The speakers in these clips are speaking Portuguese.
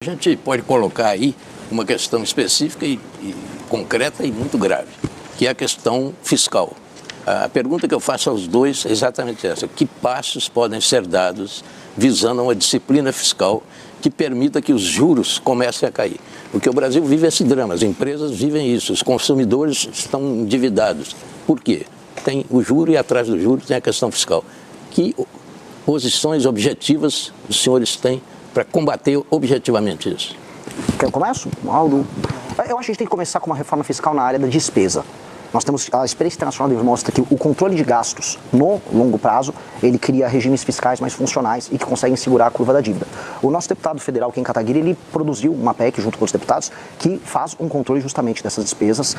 gente pode colocar aí uma questão específica e concreta e muito grave, que é a questão fiscal. A pergunta que eu faço aos dois é exatamente essa: que passos podem ser dados visando uma disciplina fiscal que permita que os juros comecem a cair? Porque o Brasil vive esse drama, as empresas vivem isso, os consumidores estão endividados. Por quê? Tem o juro e atrás do juro tem a questão fiscal. Que posições objetivas os senhores têm para combater objetivamente isso? Eu começo, Aldo? Eu acho que a gente tem que começar com uma reforma fiscal na área da despesa. Nós temos, a experiência internacional mostra que o controle de gastos no longo prazo, ele cria regimes fiscais mais funcionais e que conseguem segurar a curva da dívida. O nosso deputado federal, Ken Kataguiri, ele produziu uma PEC junto com os deputados que faz um controle justamente dessas despesas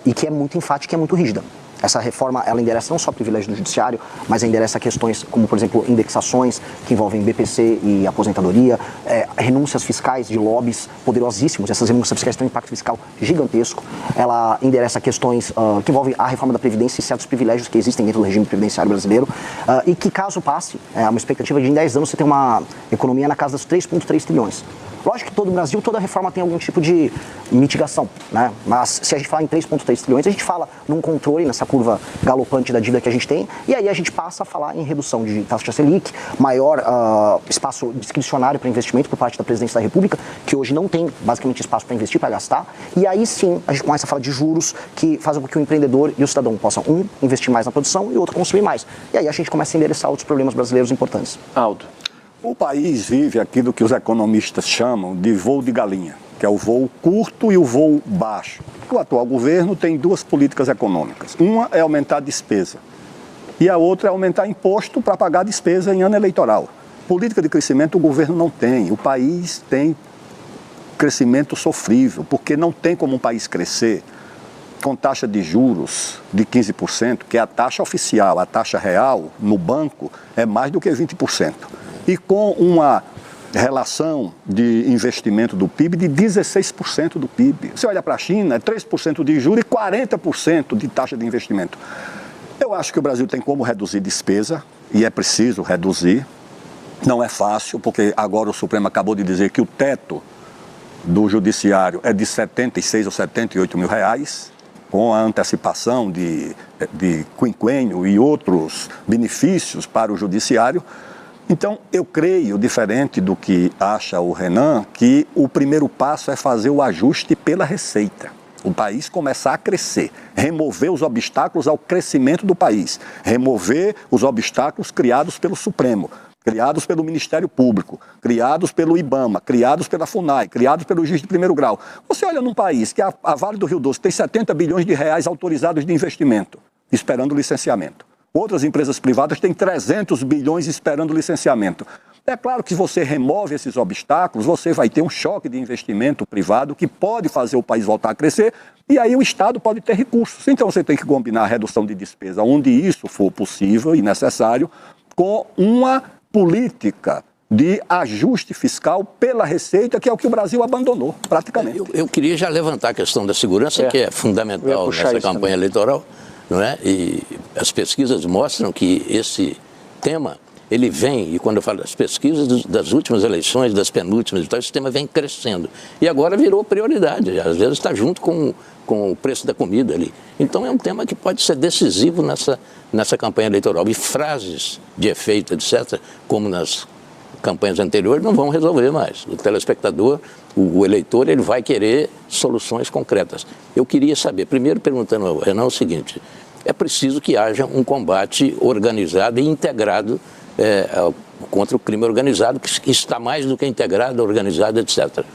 e que é muito enfática e é muito rígida. Essa reforma, ela endereça não só privilégios do judiciário, mas endereça questões como, por exemplo, indexações que envolvem BPC e aposentadoria, renúncias fiscais de lobbies poderosíssimos. Essas renúncias fiscais têm um impacto fiscal gigantesco. Ela endereça questões que envolvem a reforma da Previdência e certos privilégios que existem dentro do regime previdenciário brasileiro e que, caso passe, uma expectativa de em 10 anos você ter uma economia na casa dos 3,3 trilhões. Lógico que todo o Brasil, toda reforma tem algum tipo de mitigação, né? Mas se a gente falar em 3,3 trilhões, a gente fala num controle, nessa curva galopante da dívida que a gente tem, e aí a gente passa a falar em redução de taxa Selic, maior espaço discricionário para investimento por parte da Presidência da República, que hoje não tem basicamente espaço para investir, para gastar, e aí sim a gente começa a falar de juros que fazem com que o empreendedor e o cidadão possam, investir mais na produção e outro consumir mais. E aí a gente começa a endereçar outros problemas brasileiros importantes. Aldo. O país vive aquilo que os economistas chamam de voo de galinha, que é o voo curto e o voo baixo. O atual governo tem duas políticas econômicas. Uma é aumentar a despesa e a outra é aumentar imposto para pagar a despesa em ano eleitoral. Política de crescimento o governo não tem. O país tem crescimento sofrível, porque não tem como um país crescer com taxa de juros de 15%, que é a taxa oficial. A taxa real no banco é mais do que 20%. E com uma relação de investimento do PIB de 16% do PIB. Você olha para a China, é 3% de juros e 40% de taxa de investimento. Eu acho que o Brasil tem como reduzir despesa, e é preciso reduzir. Não é fácil, porque agora o Supremo acabou de dizer que o teto do judiciário é de 76 ou 78 mil reais, com a antecipação de quinquênio e outros benefícios para o judiciário. Então, eu creio, diferente do que acha o Renan, que o primeiro passo é fazer o ajuste pela receita. O país começar a crescer, remover os obstáculos ao crescimento do país, remover os obstáculos criados pelo Supremo, criados pelo Ministério Público, criados pelo IBAMA, criados pela FUNAI, criados pelo juiz de primeiro grau. Você olha num país que a Vale do Rio Doce tem 70 bilhões de reais autorizados de investimento, esperando licenciamento. Outras empresas privadas têm 300 bilhões esperando licenciamento. É claro que se você remove esses obstáculos, você vai ter um choque de investimento privado que pode fazer o país voltar a crescer e aí o Estado pode ter recursos. Então você tem que combinar a redução de despesa onde isso for possível e necessário com uma política de ajuste fiscal pela receita, que é o que o Brasil abandonou praticamente. Eu queria já levantar a questão da segurança, que é fundamental nessa campanha eleitoral. Não é? E as pesquisas mostram que esse tema, ele vem, e quando eu falo das pesquisas das últimas eleições, das penúltimas, então esse tema vem crescendo. E agora virou prioridade, às vezes está junto com o preço da comida ali. Então é um tema que pode ser decisivo nessa campanha eleitoral. E frases de efeito, etc., como nas campanhas anteriores, não vão resolver mais. O telespectador, o eleitor, ele vai querer soluções concretas. Eu queria saber, primeiro perguntando ao Renan o seguinte: é preciso que haja um combate organizado e integrado contra o crime organizado, que está mais do que integrado, organizado, etc.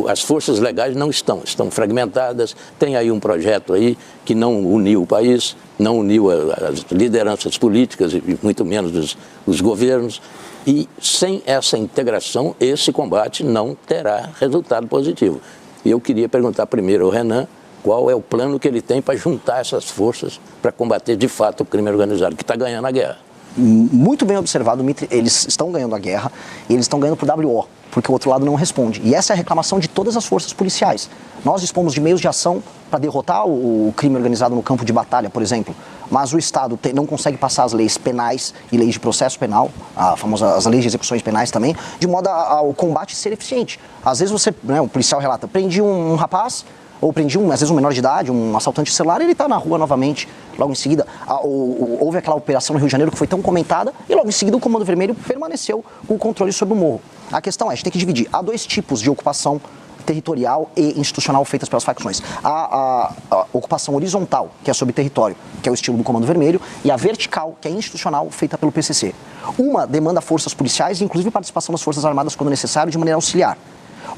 As forças legais não estão fragmentadas. Tem aí um projeto aí que não uniu o país, não uniu as lideranças políticas e muito menos os governos. E sem essa integração, esse combate não terá resultado positivo. E eu queria perguntar primeiro ao Renan qual é o plano que ele tem para juntar essas forças para combater de fato o crime organizado, que está ganhando a guerra. Muito bem observado, Mitri, eles estão ganhando a guerra e eles estão ganhando por WO, porque o outro lado não responde. E essa é a reclamação de todas as forças policiais. Nós dispomos de meios de ação para derrotar o crime organizado no campo de batalha, por exemplo, mas o Estado não consegue passar as leis penais e leis de processo penal, as leis de execuções penais também, de modo ao combate ser eficiente. Às vezes o policial relata, prendi um rapaz, ou prendi às vezes um menor de idade, um assaltante de celular, e ele está na rua novamente, logo em seguida. Houve aquela operação no Rio de Janeiro que foi tão comentada, e logo em seguida o Comando Vermelho permaneceu com o controle sobre o morro. A questão é, a gente tem que dividir. Há dois tipos de ocupação territorial e institucional feitas pelas facções. A ocupação horizontal, que é sobre território, que é o estilo do Comando Vermelho, e a vertical, que é institucional, feita pelo PCC. Uma demanda forças policiais e inclusive participação das Forças Armadas quando necessário, de maneira auxiliar.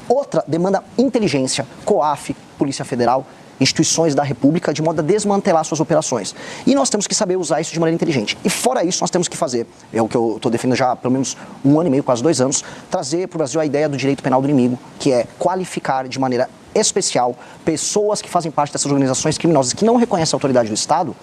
Outra demanda inteligência, COAF, Polícia Federal, instituições da República, de modo a desmantelar suas operações. E nós temos que saber usar isso de maneira inteligente. E fora isso, nós temos que fazer, é o que eu estou defendendo já há pelo menos 1 ano e meio, quase 2 anos, trazer para o Brasil a ideia do direito penal do inimigo, que é qualificar de maneira especial pessoas que fazem parte dessas organizações criminosas que não reconhecem a autoridade do Estado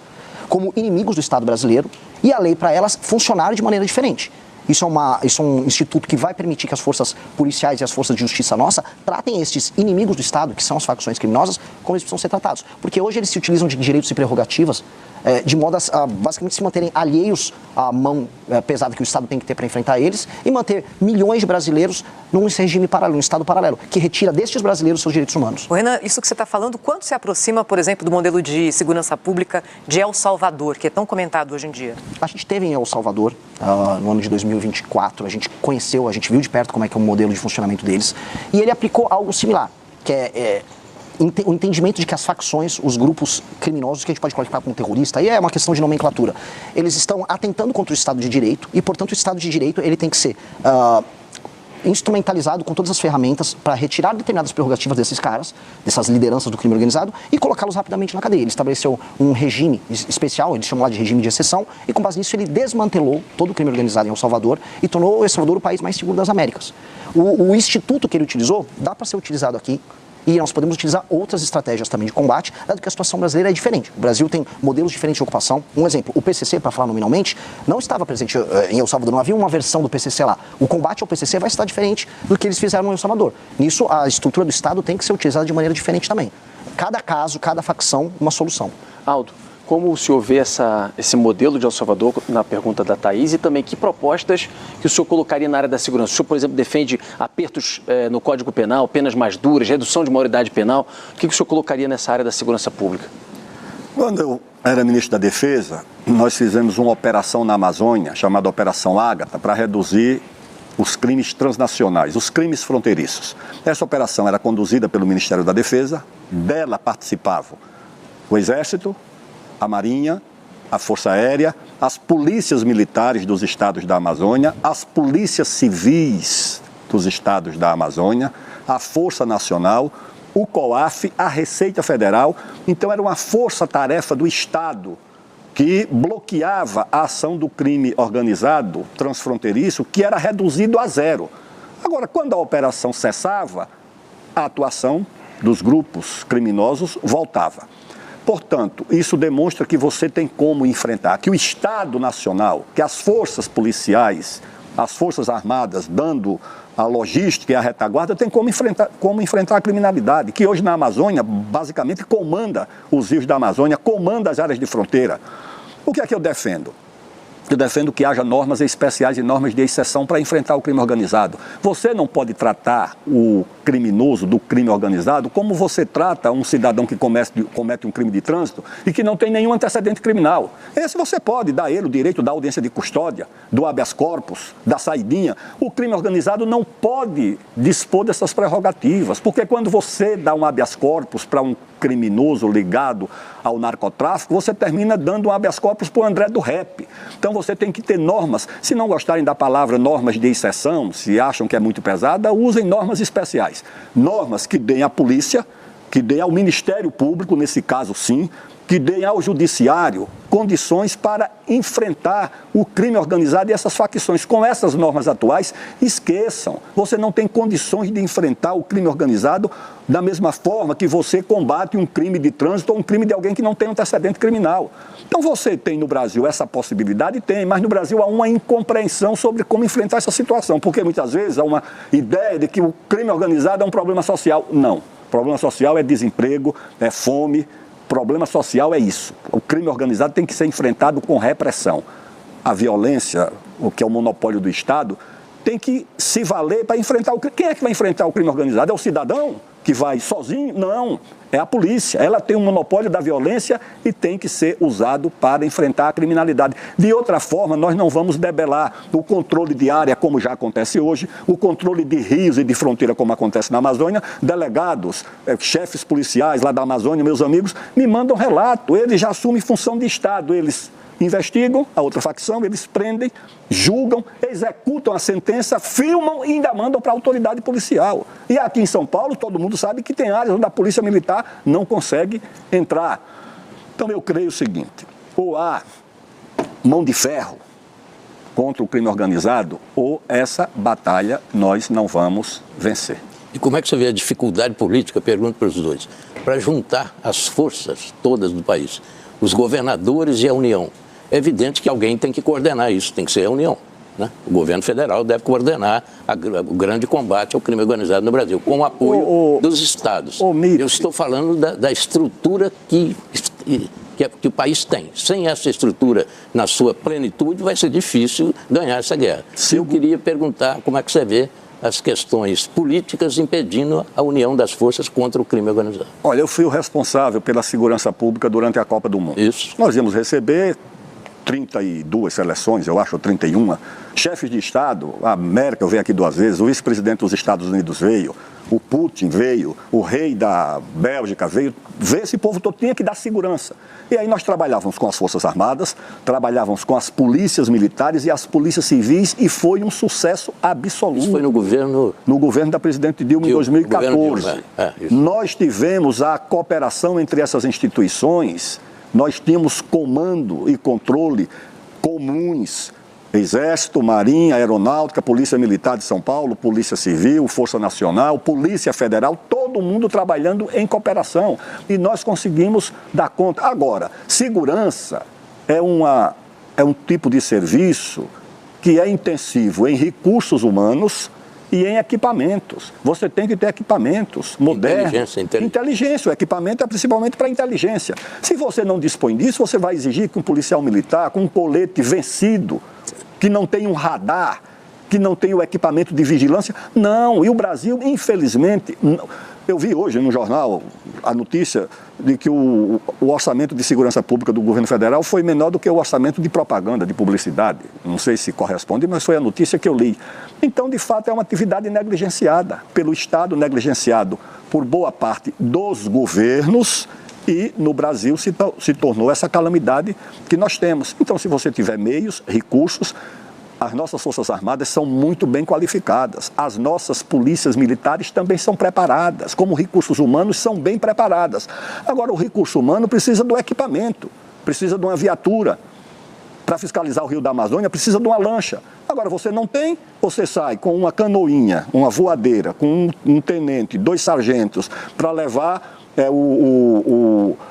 como inimigos do Estado brasileiro, e a lei para elas funcionar de maneira diferente. Isso é um instituto que vai permitir que as forças policiais e as forças de justiça nossa tratem estes inimigos do Estado, que são as facções criminosas, como eles precisam ser tratados. Porque hoje eles se utilizam de direitos e prerrogativas de modo a basicamente se manterem alheios à mão pesada que o Estado tem que ter para enfrentar eles e manter milhões de brasileiros num regime paralelo, num Estado paralelo, que retira destes brasileiros seus direitos humanos. Renan, isso que você está falando, quanto se aproxima, por exemplo, do modelo de segurança pública de El Salvador, que é tão comentado hoje em dia? A gente teve em El Salvador, no ano de 2024, a gente conheceu, a gente viu de perto como é que é o modelo de funcionamento deles, e ele aplicou algo similar, que é o entendimento de que as facções, os grupos criminosos, que a gente pode qualificar como terrorista, aí é uma questão de nomenclatura, eles estão atentando contra o Estado de Direito e, portanto, o Estado de Direito ele tem que ser instrumentalizado com todas as ferramentas para retirar determinadas prerrogativas desses caras, dessas lideranças do crime organizado, e colocá-los rapidamente na cadeia. Ele estabeleceu um regime especial, eles chamam lá de regime de exceção, e com base nisso ele desmantelou todo o crime organizado em El Salvador e tornou El Salvador o país mais seguro das Américas. O instituto que ele utilizou dá para ser utilizado aqui, e nós podemos utilizar outras estratégias também de combate, dado que a situação brasileira é diferente. O Brasil tem modelos diferentes de ocupação. Um exemplo, o PCC, para falar nominalmente, não estava presente em El Salvador, não havia uma versão do PCC lá. O combate ao PCC vai estar diferente do que eles fizeram em El Salvador. Nisso, a estrutura do Estado tem que ser utilizada de maneira diferente também. Cada caso, cada facção, uma solução. Aldo, como o senhor vê esse modelo de El Salvador, na pergunta da Thaís, e também que propostas que o senhor colocaria na área da segurança? O senhor, por exemplo, defende apertos no Código Penal, penas mais duras, redução de maioridade penal. O que o senhor colocaria nessa área da segurança pública? Quando eu era ministro da Defesa, nós fizemos uma operação na Amazônia, chamada Operação Ágata, para reduzir os crimes transnacionais, os crimes fronteiriços. Essa operação era conduzida pelo Ministério da Defesa, dela participavam o Exército, a Marinha, a Força Aérea, as polícias militares dos estados da Amazônia, as polícias civis dos estados da Amazônia, a Força Nacional, o COAF, a Receita Federal. Então era uma força-tarefa do Estado que bloqueava a ação do crime organizado transfronteiriço, que era reduzido a zero. Agora, quando a operação cessava, a atuação dos grupos criminosos voltava. Portanto, isso demonstra que você tem como enfrentar, que o Estado Nacional, que as forças policiais, as forças armadas, dando a logística e a retaguarda, tem como enfrentar a criminalidade, que hoje na Amazônia, basicamente, comanda os rios da Amazônia, comanda as áreas de fronteira. O que é que eu defendo? Eu defendo que haja normas especiais e normas de exceção para enfrentar o crime organizado. Você não pode tratar o criminoso do crime organizado como você trata um cidadão que comete um crime de trânsito e que não tem nenhum antecedente criminal. Esse você pode dar a ele o direito da audiência de custódia, do habeas corpus, da saidinha. O crime organizado não pode dispor dessas prerrogativas, porque quando você dá um habeas corpus para um criminoso ligado ao narcotráfico, você termina dando um habeas corpus para o André do Rap. Então você tem que ter normas. Se não gostarem da palavra normas de exceção, se acham que é muito pesada, usem normas especiais. Normas que deem à polícia, que deem ao Ministério Público, nesse caso sim, que deem ao Judiciário condições para enfrentar o crime organizado e essas facções. Com essas normas atuais, esqueçam. Você não tem condições de enfrentar o crime organizado da mesma forma que você combate um crime de trânsito ou um crime de alguém que não tem antecedente criminal. Então você tem no Brasil essa possibilidade? Tem, mas no Brasil há uma incompreensão sobre como enfrentar essa situação, porque muitas vezes há uma ideia de que o crime organizado é um problema social. Não. Problema social é desemprego, é fome. Problema social é isso. O crime organizado tem que ser enfrentado com repressão. A violência, o que é o monopólio do Estado, tem que se valer para enfrentar o crime. Quem é que vai enfrentar o crime organizado? É o cidadão que vai sozinho? Não, é a polícia. Ela tem um monopólio da violência e tem que ser usado para enfrentar a criminalidade. De outra forma, nós não vamos debelar o controle de área, como já acontece hoje, o controle de rios e de fronteira, como acontece na Amazônia. Delegados, chefes policiais lá da Amazônia, meus amigos, me mandam relato. Eles já assumem função de Estado, eles investigam a outra facção, eles prendem, julgam, executam a sentença, filmam e ainda mandam para a autoridade policial. E aqui em São Paulo, todo mundo sabe que tem áreas onde a polícia militar não consegue entrar. Então eu creio o seguinte, ou há mão de ferro contra o crime organizado, ou essa batalha nós não vamos vencer. E como é que você vê a dificuldade política, pergunto para os dois, para juntar as forças todas do país, os governadores e a União? É evidente que alguém tem que coordenar isso, tem que ser a União, né? O governo federal deve coordenar o grande combate ao crime organizado no Brasil, com o apoio dos estados. Eu estou falando da estrutura que o país tem. Sem essa estrutura na sua plenitude, vai ser difícil ganhar essa guerra. Eu queria perguntar como é que você vê as questões políticas impedindo a união das forças contra o crime organizado. Olha, eu fui o responsável pela segurança pública durante a Copa do Mundo. Isso. Nós íamos receber 32 seleções, eu acho, ou 31, chefes de Estado. A Merkel veio aqui 2 vezes, o vice-presidente dos Estados Unidos veio, o Putin veio, o rei da Bélgica veio. Esse povo todo tinha que dar segurança. E aí nós trabalhávamos com as Forças Armadas, trabalhávamos com as polícias militares e as polícias civis, e foi um sucesso absoluto. Isso foi no governo... No governo da presidente Dilma em 2014. Nós tivemos a cooperação entre essas instituições, nós tínhamos comando e controle comuns. Exército, Marinha, Aeronáutica, Polícia Militar de São Paulo, Polícia Civil, Força Nacional, Polícia Federal, todo mundo trabalhando em cooperação. E nós conseguimos dar conta. Agora, segurança é um tipo de serviço que é intensivo em recursos humanos e em equipamentos. Você tem que ter equipamentos modernos. Inteligência. O equipamento é principalmente para inteligência. Se você não dispõe disso, você vai exigir que um policial militar com um colete vencido, que não tem um radar, que não tem o equipamento de vigilância. Não, e o Brasil, infelizmente... Eu vi hoje no jornal a notícia de que o orçamento de segurança pública do governo federal foi menor do que o orçamento de propaganda, de publicidade. Não sei se corresponde, mas foi a notícia que eu li. Então, de fato, é uma atividade negligenciada pelo Estado, negligenciado por boa parte dos governos, e no Brasil se tornou essa calamidade que nós temos. Então, se você tiver meios, recursos, as nossas Forças Armadas são muito bem qualificadas. As nossas polícias militares também são preparadas. Como recursos humanos, são bem preparadas. Agora, o recurso humano precisa do equipamento, precisa de uma viatura. Para fiscalizar o Rio da Amazônia, precisa de uma lancha. Agora, você não tem, você sai com uma canoinha, uma voadeira, com um tenente, 2 sargentos, para levar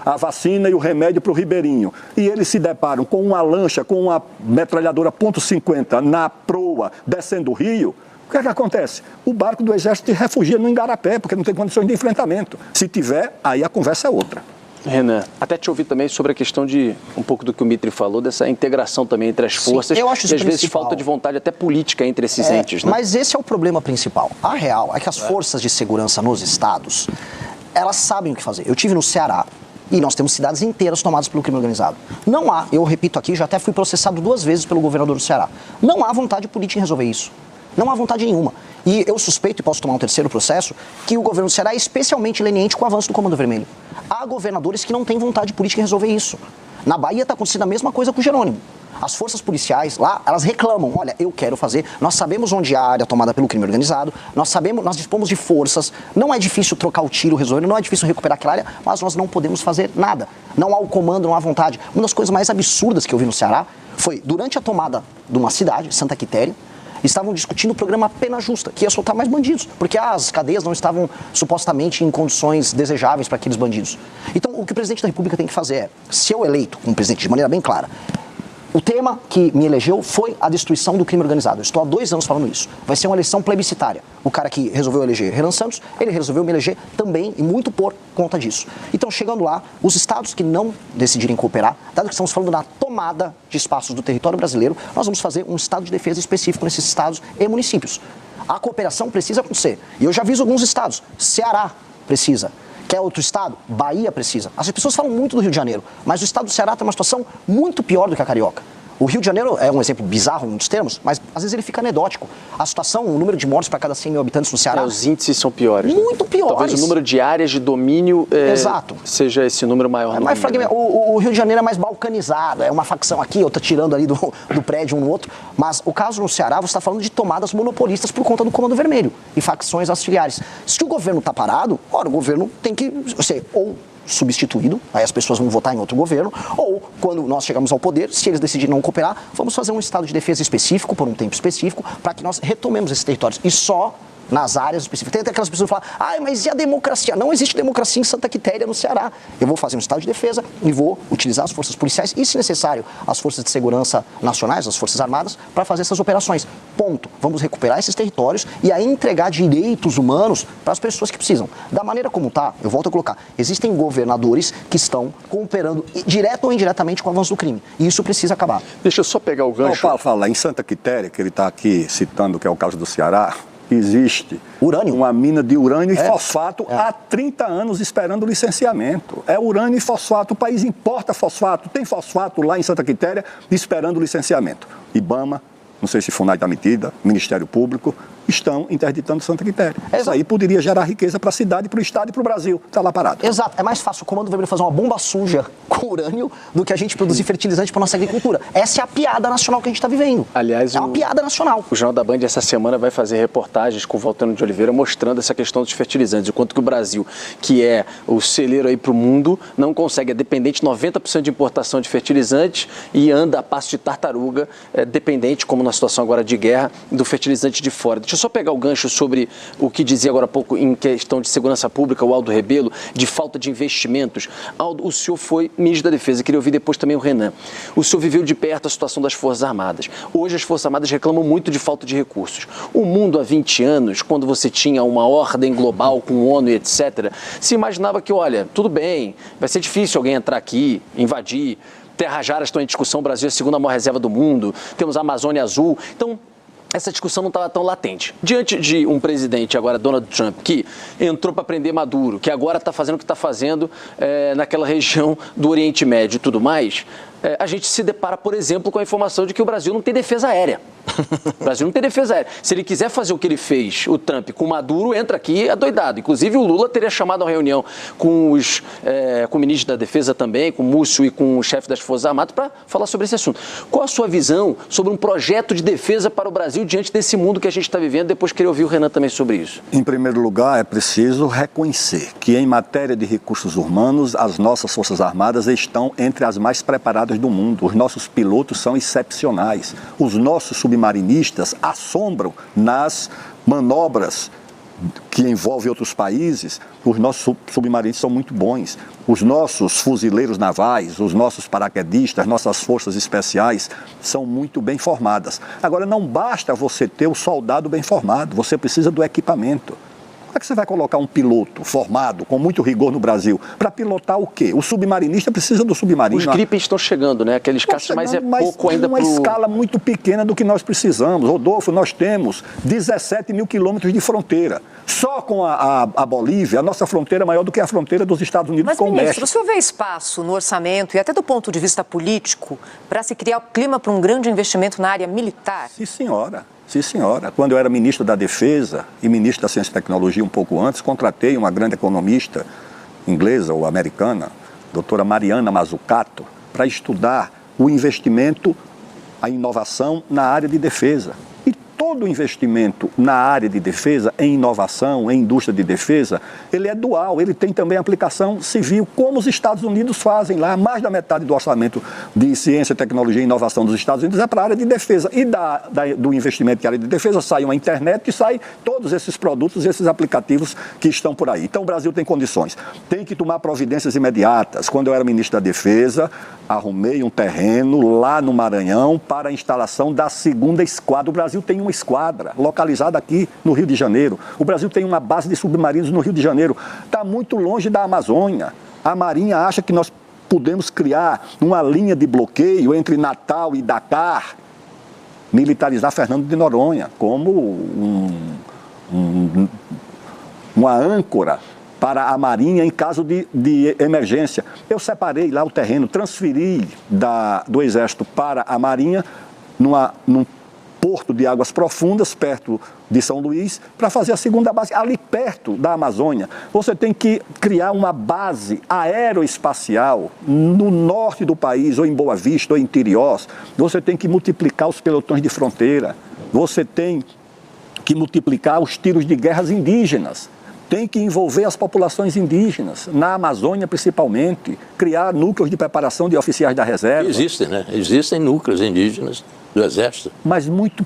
a vacina e o remédio para o Ribeirinho. E eles se deparam com uma lancha, com uma metralhadora .50 na proa, descendo o rio. O que é que acontece? O barco do Exército se refugia no Igarapé, porque não tem condições de enfrentamento. Se tiver, aí a conversa é outra. Renan, até te ouvir também sobre a questão de, um pouco do que o Mitri falou, dessa integração também entre as forças. Eu acho isso e às vezes falta de vontade até política entre esses entes, né? Mas esse é o problema principal. A real é que as forças de segurança nos estados, elas sabem o que fazer. Eu tive no Ceará e nós temos cidades inteiras tomadas pelo crime organizado. Não há, eu repito aqui, já até fui processado 2 vezes pelo governador do Ceará. Não há vontade política em resolver isso. Não há vontade nenhuma. E eu suspeito, e posso tomar um 3º processo, que o governo do Ceará é especialmente leniente com o avanço do Comando Vermelho. Há governadores que não têm vontade política em resolver isso. Na Bahia está acontecendo a mesma coisa com o Jerônimo. As forças policiais lá, elas reclamam, olha, eu quero fazer, nós sabemos onde há a área tomada pelo crime organizado, nós dispomos de forças, não é difícil trocar o tiro, resolver, não é difícil recuperar aquela área, mas nós não podemos fazer nada. Não há o comando, não há vontade. Uma das coisas mais absurdas que eu vi no Ceará foi, durante a tomada de uma cidade, Santa Quitéria, estavam discutindo o programa Pena Justa, que ia soltar mais bandidos, porque as cadeias não estavam supostamente em condições desejáveis para aqueles bandidos. Então, o que o presidente da República tem que fazer é, se eu eleito como presidente de maneira bem clara, O tema que me elegeu foi a destruição do crime organizado. Eu estou há 2 anos falando isso. Vai ser uma eleição plebiscitária. O cara que resolveu eleger Renan Santos, ele resolveu me eleger também, e muito por conta disso. Então, chegando lá, os estados que não decidirem cooperar, dado que estamos falando da tomada de espaços do território brasileiro, nós vamos fazer um estado de defesa específico nesses estados e municípios. A cooperação precisa acontecer. E eu já aviso alguns estados. Ceará precisa. Quer outro estado? Bahia precisa. As pessoas falam muito do Rio de Janeiro, mas o estado do Ceará tem uma situação muito pior do que a carioca. O Rio de Janeiro é um exemplo bizarro em muitos termos, mas às vezes ele fica anedótico. A situação, o número de mortes para cada 100 mil habitantes no Ceará... Os índices são piores. Muito piores. Talvez o número de áreas de domínio Exato. seja esse número maior. Mais o Rio de Janeiro é mais balcanizado, é uma facção aqui, outra tirando ali do prédio um no outro. Mas o caso no Ceará, você está falando de tomadas monopolistas por conta do Comando Vermelho e facções auxiliares. Se o governo está parado, ora, o governo tem que ser ou substituído, aí as pessoas vão votar em outro governo, ou quando nós chegamos ao poder, se eles decidirem não cooperar, vamos fazer um estado de defesa específico, por um tempo específico, para que nós retomemos esses territórios. E só nas áreas específicas. Tem até aquelas pessoas que falam, mas e a democracia? Não existe democracia em Santa Quitéria, no Ceará. Eu vou fazer um estado de defesa e vou utilizar as forças policiais e, se necessário, as forças de segurança nacionais, as forças armadas, para fazer essas operações. Ponto. Vamos recuperar esses territórios e aí entregar direitos humanos para as pessoas que precisam. Da maneira como está, eu volto a colocar, existem governadores que estão cooperando direto ou indiretamente com o avanço do crime. E isso precisa acabar. Deixa eu só pegar o gancho. Para falar em Santa Quitéria, que ele está aqui citando, que é o caso do Ceará, existe uma mina de urânio e fosfato há 30 anos esperando licenciamento. É urânio e fosfato, o país importa fosfato, tem fosfato lá em Santa Quitéria esperando licenciamento. IBAMA, não sei se FUNAI está metida, Ministério Público, estão interditando Santa Quitéria. Isso aí poderia gerar riqueza para a cidade, para o estado e para o Brasil. Está lá parado. Exato. É mais fácil o Comando Vermelho fazer uma bomba suja com urânio do que a gente produzir fertilizante para nossa agricultura. Essa é a piada nacional que a gente está vivendo. Aliás, é uma piada nacional. O Jornal da Band essa semana vai fazer reportagens com o Valtano de Oliveira mostrando essa questão dos fertilizantes, o quanto que o Brasil, que é o celeiro aí para o mundo, não consegue, é dependente 90% de importação de fertilizantes e anda a passo de tartaruga, dependente, como na situação agora de guerra, do fertilizante de fora. Deixa eu só pegar o gancho sobre o que dizia agora há pouco em questão de segurança pública, o Aldo Rebelo, de falta de investimentos. Aldo, o senhor foi ministro da Defesa, queria ouvir depois também o Renan. O senhor viveu de perto a situação das Forças Armadas. Hoje as Forças Armadas reclamam muito de falta de recursos. O mundo há 20 anos, quando você tinha uma ordem global com ONU e etc., se imaginava que, olha, tudo bem, vai ser difícil alguém entrar aqui, invadir, terras raras estão em discussão, o Brasil é a segunda maior reserva do mundo, temos a Amazônia Azul, então essa discussão não estava tão latente. Diante de um presidente, agora Donald Trump, que entrou para prender Maduro, que agora está fazendo o que está fazendo naquela região do Oriente Médio e tudo mais, a gente se depara, por exemplo, com a informação de que o Brasil não tem defesa aérea. O Brasil não tem defesa aérea. Se ele quiser fazer o que ele fez, o Trump, com Maduro, entra aqui adoidado. Inclusive, o Lula teria chamado uma reunião com o ministro da Defesa também, com o Múcio e com o chefe das Forças Armadas, para falar sobre esse assunto. Qual a sua visão sobre um projeto de defesa para o Brasil diante desse mundo que a gente está vivendo? Depois queria ouvir o Renan também sobre isso. Em primeiro lugar, é preciso reconhecer que, em matéria de recursos humanos, as nossas Forças Armadas estão entre as mais preparadas do mundo. Os nossos pilotos são excepcionais. Os nossos submarinistas assombram nas manobras que envolvem outros países. Os nossos submarinistas são muito bons. Os nossos fuzileiros navais, os nossos paraquedistas, nossas forças especiais são muito bem formadas. Agora, não basta você ter o soldado bem formado, você precisa do equipamento. Como é que você vai colocar um piloto formado, com muito rigor no Brasil, para pilotar o quê? O submarinista precisa do submarino. Os gripes estão chegando, né? Aqueles caças, mas é pouco ainda para uma escala muito pequena do que nós precisamos. Rodolfo, nós temos 17 mil quilômetros de fronteira. Só com a Bolívia, a nossa fronteira é maior do que a fronteira dos Estados Unidos com o México. Mas, ministro, o senhor vê espaço no orçamento e até do ponto de vista político para se criar clima para um grande investimento na área militar? Sim, senhora. Sim, senhora. Quando eu era ministro da Defesa e ministro da Ciência e Tecnologia um pouco antes, contratei uma grande economista inglesa ou americana, doutora Mariana Mazzucato, para estudar o investimento, a inovação na área de defesa. E todo investimento na área de defesa, em inovação, em indústria de defesa, ele é dual, ele tem também aplicação civil, como os Estados Unidos fazem lá. Mais da metade do orçamento de ciência, tecnologia e inovação dos Estados Unidos é para a área de defesa. E do investimento em área de defesa sai uma internet e sai todos esses produtos, esses aplicativos que estão por aí. Então o Brasil tem condições. Tem que tomar providências imediatas. Quando eu era ministro da Defesa, arrumei um terreno lá no Maranhão para a instalação da 2ª esquadra. O Brasil tem uma esquadra localizada aqui no Rio de Janeiro. O Brasil tem uma base de submarinos no Rio de Janeiro. Está muito longe da Amazônia. A Marinha acha que nós podemos criar uma linha de bloqueio entre Natal e Dakar, militarizar Fernando de Noronha como uma âncora para a Marinha em caso de emergência. Eu separei lá o terreno, transferi do Exército para a Marinha num porto de águas profundas, perto de São Luís, para fazer a 2ª base, ali perto da Amazônia. Você tem que criar uma base aeroespacial no norte do país, ou em Boa Vista, ou em Tiriós. Você tem que multiplicar os pelotões de fronteira. Você tem que multiplicar os tiros de guerras indígenas. Tem que envolver as populações indígenas, na Amazônia principalmente, criar núcleos de preparação de oficiais da reserva. Existem, né? Existem núcleos indígenas do Exército. Mas muito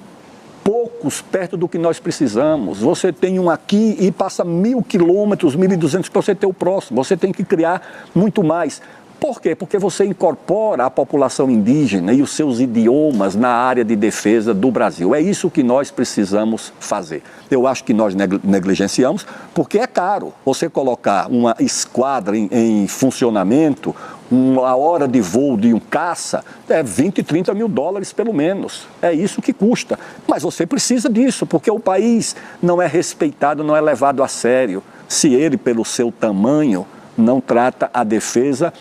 poucos perto do que nós precisamos. Você tem um aqui e passa 1.000 quilômetros, 1.200 para você ter o próximo. Você tem que criar muito mais. Por quê? Porque você incorpora a população indígena e os seus idiomas na área de defesa do Brasil. É isso que nós precisamos fazer. Eu acho que nós negligenciamos, porque é caro você colocar uma esquadra em funcionamento, uma hora de voo de um caça, é 20, 30 mil dólares pelo menos. É isso que custa. Mas você precisa disso, porque o país não é respeitado, não é levado a sério, se ele, pelo seu tamanho, não trata a defesa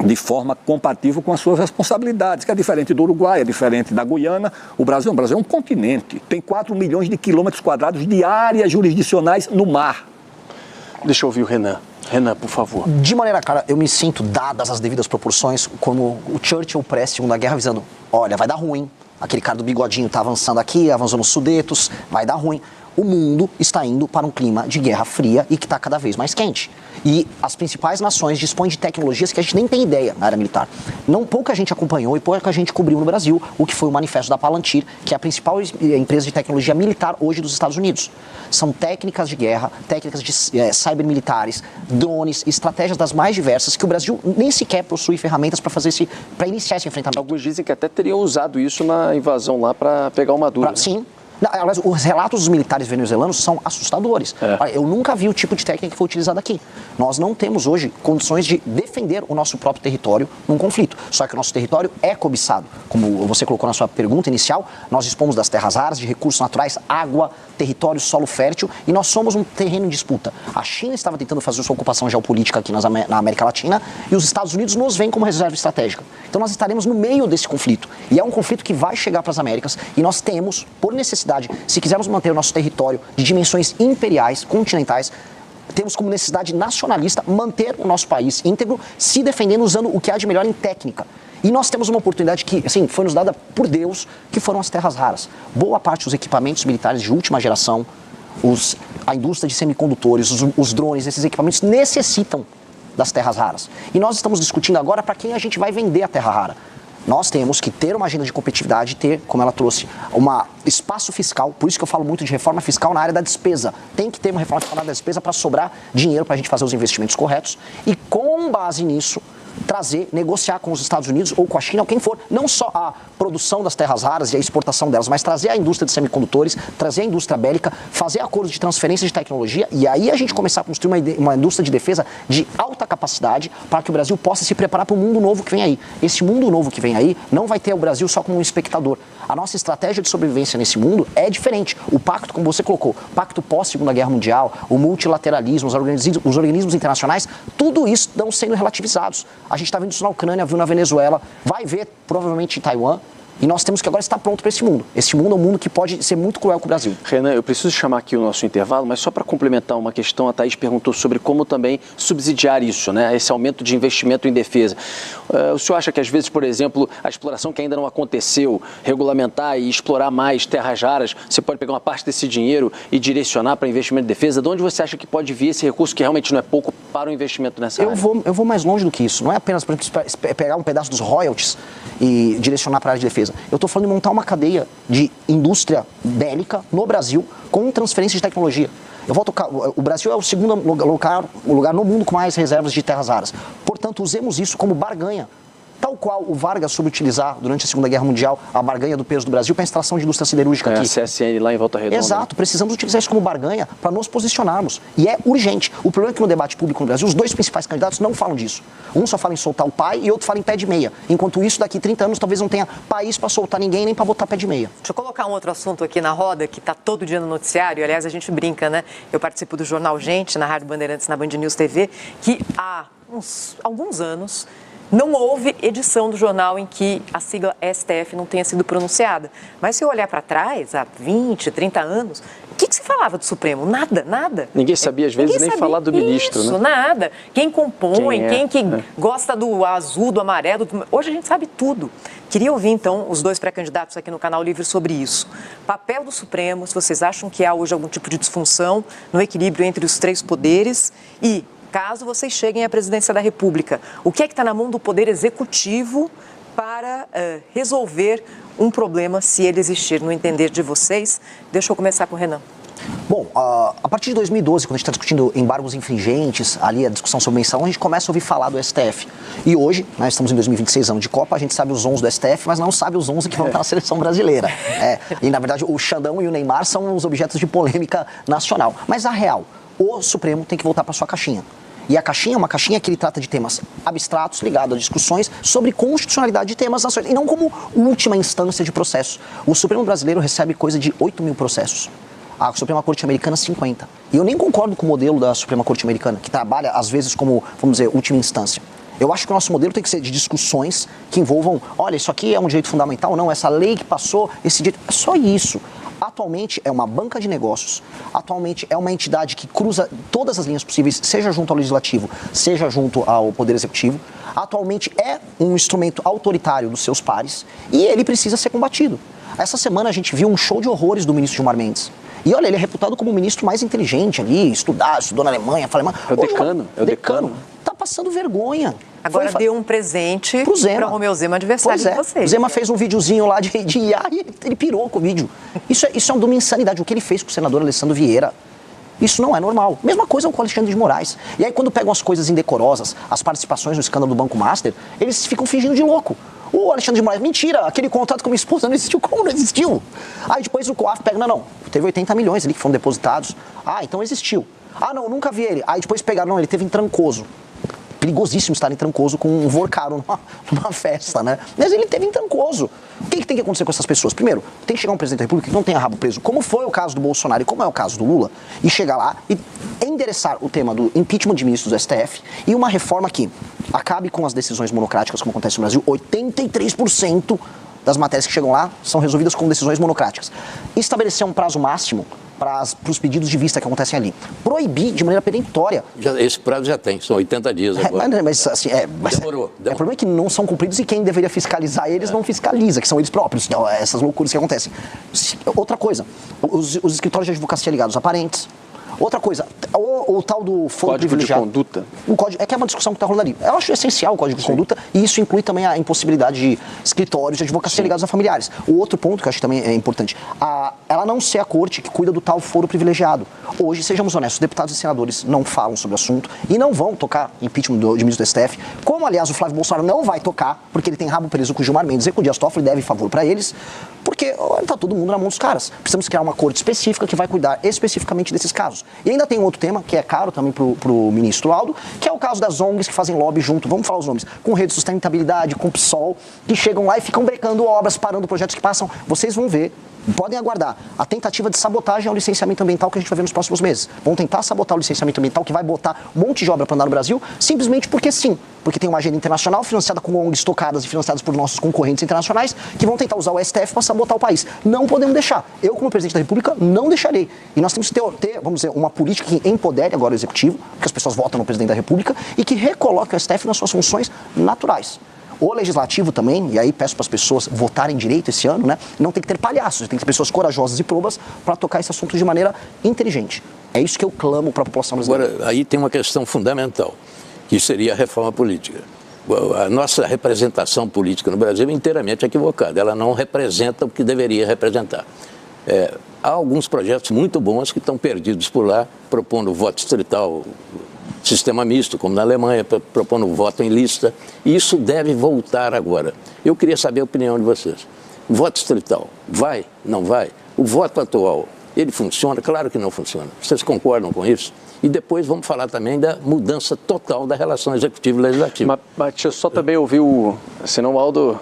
de forma compatível com as suas responsabilidades, que é diferente do Uruguai, é diferente da Guiana. O Brasil é um continente, tem 4 milhões de quilômetros quadrados de áreas jurisdicionais no mar. Deixa eu ouvir o Renan. Renan, por favor. De maneira clara, eu me sinto, dadas as devidas proporções, como o Churchill pré-Segunda Guerra avisando, olha, vai dar ruim, aquele cara do bigodinho está avançando aqui, avançou nos Sudetos, vai dar ruim. O mundo está indo para um clima de guerra fria e que está cada vez mais quente. E as principais nações dispõem de tecnologias que a gente nem tem ideia na área militar. Pouca gente acompanhou e pouca gente cobriu no Brasil o que foi o manifesto da Palantir, que é a principal empresa de tecnologia militar hoje dos Estados Unidos. São técnicas de guerra, técnicas de cybermilitares, drones, estratégias das mais diversas, que o Brasil nem sequer possui ferramentas para iniciar esse enfrentamento. Alguns dizem que até teriam usado isso na invasão lá para pegar o Maduro. Sim. Aliás, os relatos dos militares venezuelanos são assustadores. Eu nunca vi o tipo de técnica que foi utilizada aqui. Nós não temos hoje condições de defender o nosso próprio território num conflito. Só que o nosso território é cobiçado. Como você colocou na sua pergunta inicial, nós dispomos das terras raras, de recursos naturais, água, território, solo fértil, e nós somos um terreno em disputa. A China estava tentando fazer sua ocupação geopolítica aqui na América Latina, e os Estados Unidos nos veem como reserva estratégica. Então nós estaremos no meio desse conflito. E é um conflito que vai chegar para as Américas, e nós temos, por necessidade, se quisermos manter o nosso território de dimensões imperiais, continentais, temos como necessidade nacionalista manter o nosso país íntegro, se defendendo usando o que há de melhor em técnica. E nós temos uma oportunidade que, assim, foi nos dada por Deus, que foram as terras raras. Boa parte dos equipamentos militares de última geração, a indústria de semicondutores, os drones, esses equipamentos necessitam das terras raras. E nós estamos discutindo agora para quem a gente vai vender a terra rara. Nós temos que ter uma agenda de competitividade, ter, como ela trouxe, um espaço fiscal. Por isso que eu falo muito de reforma fiscal na área da despesa. Tem que ter uma reforma fiscal na área da despesa para sobrar dinheiro para a gente fazer os investimentos corretos. E com base nisso, negociar com os Estados Unidos ou com a China, ou quem for, não só a produção das terras raras e a exportação delas, mas trazer a indústria de semicondutores, trazer a indústria bélica, fazer acordos de transferência de tecnologia e aí a gente começar a construir uma indústria de defesa de alta capacidade para que o Brasil possa se preparar para o mundo novo que vem aí. Esse mundo novo que vem aí não vai ter o Brasil só como um espectador. A nossa estratégia de sobrevivência nesse mundo é diferente. O pacto, como você colocou, pacto pós-Segunda Guerra Mundial, o multilateralismo, os organismos internacionais, tudo isso estão sendo relativizados. A gente está vendo isso na Ucrânia, viu na Venezuela, vai ver provavelmente em Taiwan. E nós temos que agora estar pronto para esse mundo. Esse mundo é um mundo que pode ser muito cruel com o Brasil. Renan, eu preciso chamar aqui o nosso intervalo, mas só para complementar uma questão, a Thaís perguntou sobre como também subsidiar isso, né? Esse aumento de investimento em defesa. O senhor acha que às vezes, por exemplo, a exploração que ainda não aconteceu, regulamentar e explorar mais terras raras, você pode pegar uma parte desse dinheiro e direcionar para investimento em defesa? De onde você acha que pode vir esse recurso, que realmente não é pouco, para o investimento nessa área? Eu vou mais longe do que isso. Não é apenas, por exemplo, pegar um pedaço dos royalties e direcionar para a área de defesa. Eu estou falando de montar uma cadeia de indústria bélica no Brasil com transferência de tecnologia. O Brasil é o segundo lugar no mundo com mais reservas de terras raras. Portanto, usemos isso como barganha. Tal qual o Vargas soube utilizar durante a Segunda Guerra Mundial a barganha do peso do Brasil para a instalação de indústria siderúrgica aqui. A CSN lá em Volta Redonda. Exato, precisamos utilizar isso como barganha para nos posicionarmos. E é urgente. O problema é que no debate público no Brasil, os dois principais candidatos não falam disso. Um só fala em soltar o pai e outro fala em pé de meia. Enquanto isso, daqui 30 anos, talvez não tenha país para soltar ninguém nem para botar pé de meia. Deixa eu colocar um outro assunto aqui na roda, que está todo dia no noticiário. Aliás, a gente brinca, né? Eu participo do Jornal Gente, na Rádio Bandeirantes, na Band News TV, que há alguns anos não houve edição do jornal em que a sigla STF não tenha sido pronunciada. Mas se eu olhar para trás, há 20, 30 anos, o que se falava do Supremo? Nada, nada. Ninguém sabia, às vezes, nem falar do ministro, isso, né? Nada. Quem compõe, quem gosta do azul, do amarelo. Hoje a gente sabe tudo. Queria ouvir, então, os dois pré-candidatos aqui no Canal Livre sobre isso. Papel do Supremo, se vocês acham que há hoje algum tipo de disfunção no equilíbrio entre os três poderes e, caso vocês cheguem à presidência da República, o que é que está na mão do Poder Executivo para resolver um problema, se ele existir, no entender de vocês? Deixa eu começar com o Renan. Bom, a partir de 2012, quando a gente está discutindo embargos infringentes, ali a discussão sobre mensalão, a gente começa a ouvir falar do STF. E hoje, nós estamos em 2026, ano de Copa, a gente sabe os 11 do STF, mas não sabe os 11 que vão estar na seleção brasileira. E, na verdade, o Xandão e o Neymar são os objetos de polêmica nacional. Mas, a real, o Supremo tem que voltar para sua caixinha. E a caixinha é uma caixinha que ele trata de temas abstratos ligados a discussões sobre constitucionalidade de temas nacionais, e não como última instância de processo. O Supremo brasileiro recebe coisa de 8 mil processos. A Suprema Corte Americana, 50. E eu nem concordo com o modelo da Suprema Corte Americana, que trabalha, às vezes, como, vamos dizer, última instância. Eu acho que o nosso modelo tem que ser de discussões que envolvam, olha, isso aqui é um direito fundamental, não, essa lei que passou, esse direito... É só isso. Atualmente é uma banca de negócios, atualmente é uma entidade que cruza todas as linhas possíveis, seja junto ao Legislativo, seja junto ao Poder Executivo. Atualmente é um instrumento autoritário dos seus pares e ele precisa ser combatido. Essa semana a gente viu um show de horrores do ministro Gilmar Mendes. E olha, ele é reputado como o ministro mais inteligente ali, estudou na Alemanha, fala alemão. É o decano. Tá passando vergonha. Agora deu um presente para Romeu Zema, adversário de vocês. O Zema fez um videozinho lá de IA e ele pirou com o vídeo. Isso é uma insanidade. O que ele fez com o senador Alessandro Vieira, isso não é normal. Mesma coisa com o Alexandre de Moraes. E aí quando pegam as coisas indecorosas, as participações no escândalo do Banco Master, eles ficam fingindo de louco. O Alexandre de Moraes, mentira, aquele contrato com a minha esposa não existiu. Como não existiu? Aí depois o COAF pega, não, teve 80 milhões ali que foram depositados. Ah, então existiu. Ah, não, nunca vi ele. Aí depois pegaram, não, ele teve em Trancoso. Perigosíssimo estar em Trancoso com um Vorcaro numa festa, né? Mas ele teve em Trancoso. O que tem que acontecer com essas pessoas? Primeiro, tem que chegar um presidente da República que não tenha rabo preso, como foi o caso do Bolsonaro e como é o caso do Lula, e chegar lá e endereçar o tema do impeachment de ministros do STF e uma reforma que acabe com as decisões monocráticas, como acontece no Brasil. 83% das matérias que chegam lá são resolvidas com decisões monocráticas. Estabelecer um prazo máximo para os pedidos de vista que acontecem ali. Proibir de maneira peremptória. Esse prazo já tem, são 80 dias agora. Mas assim, demorou. O problema é que não são cumpridos e quem deveria fiscalizar eles não fiscaliza, que são eles próprios. Então, essas loucuras que acontecem. Outra coisa, os escritórios de advocacia ligados a parentes. Outra coisa, o tal do foro Código privilegiado. de conduta. O código, é que é uma discussão que está rolando ali. Eu acho essencial o código de conduta e isso inclui também a impossibilidade de escritórios de advocacia ligados a familiares. O outro ponto que eu acho que também é importante, ela não ser a corte que cuida do tal foro privilegiado. Hoje, sejamos honestos, deputados e senadores não falam sobre o assunto e não vão tocar impeachment de ministro do STF, como aliás o Flávio Bolsonaro não vai tocar, porque ele tem rabo preso com o Gilmar Mendes e com o Dias Toffoli, deve favor para eles, porque está todo mundo na mão dos caras. Precisamos criar uma corte específica que vai cuidar especificamente desses casos. E ainda tem um outro tema, que é caro também pro ministro Aldo, que é o caso das ONGs que fazem lobby junto, vamos falar os nomes, com Rede de Sustentabilidade, com o PSOL, que chegam lá e ficam brecando obras, parando projetos que passam. Vocês vão ver Podem aguardar a tentativa de sabotagem ao licenciamento ambiental que a gente vai ver nos próximos meses. Vão tentar sabotar o licenciamento ambiental que vai botar um monte de obra para andar no Brasil, simplesmente porque sim. Porque tem uma agenda internacional financiada com ONGs tocadas e financiadas por nossos concorrentes internacionais que vão tentar usar o STF para sabotar o país. Não podemos deixar. Eu, como presidente da República, não deixarei. E nós temos que ter, vamos dizer, uma política que empodere agora o Executivo, porque as pessoas votam no presidente da República, e que recoloque o STF nas suas funções naturais. O Legislativo também, e aí peço para as pessoas votarem direito esse ano, né? Não tem que ter palhaços, tem que ter pessoas corajosas e probas para tocar esse assunto de maneira inteligente. É isso que eu clamo para a população brasileira. Agora, aí tem uma questão fundamental, que seria a reforma política. A nossa representação política no Brasil é inteiramente equivocada, ela não representa o que deveria representar. Há alguns projetos muito bons que estão perdidos por lá, propondo voto distrital, sistema misto, como na Alemanha, propondo voto em lista, e isso deve voltar agora. Eu queria saber a opinião de vocês. Voto distrital, vai? Não vai? O voto atual, ele funciona? Claro que não funciona. Vocês concordam com isso? E depois vamos falar também da mudança total da relação executivo-legislativo. Mas deixa eu só também ouvir senão o Aldo